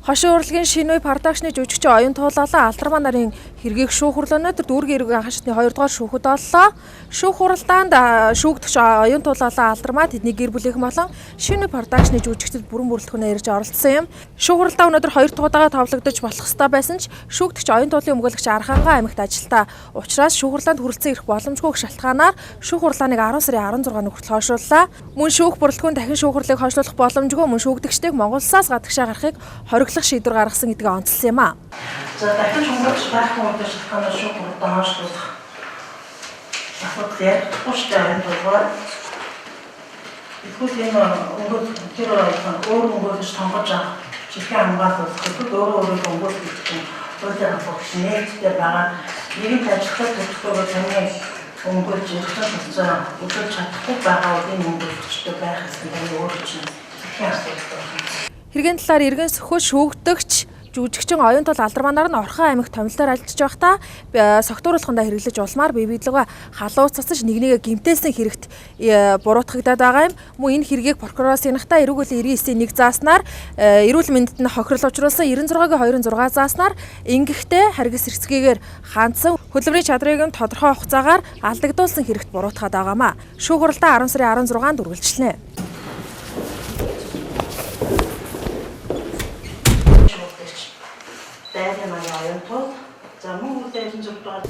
Хошин урлагийн шинэ үе продакшны жүжигч оюун туулалаа Алдармаа нарын хэргийг шүүх хурлаа өнөөдөр дүүргийн эрүүгийн анхаашны 2 дугаар шүүхэд боллоо. Шүүх хуралдаанд шүүгдэгч оюун туулалаа Алдармаа тэдний гэр бүлийнхэн болон шинэ үе продакшны жүжигчид бүрэн бүрэлдэхүүнээр ирж оролцсон юм. Шүүх хуралдаа өнөөдөр 2 дугаараа товлогдож болох ёстой байсан ч шүүгдэгч оюун туулалын өмгөөлөгч Архангаа аймагт ажилдаа учраас шүүх хурлаанд хүрэлцэн ирэх боломжгүй шалтгаанаар шүүх хурлааныг 10 сарын 16-нд хүртэл хойшлууллаа. Мөн шүүх бүрэлдэхүүн дахин шүүх хурлыг хойшлуулах боломжгүй мөн шүүгдэгчдийг Монголсаас гадагшаа гарахыг хориглох шийдвэр гаргасан гэдгийг онцлсан юм а. За дахин шүүгч байхгүй удаа шалтгаанаар шүүх хурлаа хойшлуулах. Ахад ярихгүй штэ энэ Тэгвэл энэ тэр өөр өнгөөлж тонгож авах чихэн хамгаалах гэдэг өөрөө өнгөөлж гэдэг өөрөөр хэлбэл нийтдээ байгаа нэгэн ажиллах төлөвлөгөө таны өнгөөлж явуулсан үзэж чадахгүй байгаа үеийн өнгөөлөгчтэй байх гэсэн өөрөө чинь чихэн асуудал байна. Хэргийн талаар иргэн сөхөж шүүгдэгч жүжигчин оюун туул Алдармаа нар нь Орхон аймагт томилтоор ажиллаж байхдаа согтууруулахандаа хэрэглэж улмаар бие биелэгээ халуун цацаж нэг нэгэ гимтээсэн хэрэгт буруутгагдаад байгаа юм. Мөн энэ хэргийг прокуророос янахтаа эрүүг үеийн 99-ийн 1 зааснаар эрүүл мэндэд нь хохирол учруулсан 96-гийн 206 зааснаар ингэхдээ харгас эрсгэгээр хандсан хөдөлмөрийн чадрыг нь тодорхой хугацаагаар алдагдуулсан хэрэгт буруутгаад байгаамаа. Шүүх хуралдаа 10 сарын 16-нд үргэлжлэнэ. Дайны маань оюун тул за мөн үйл ажиллагаа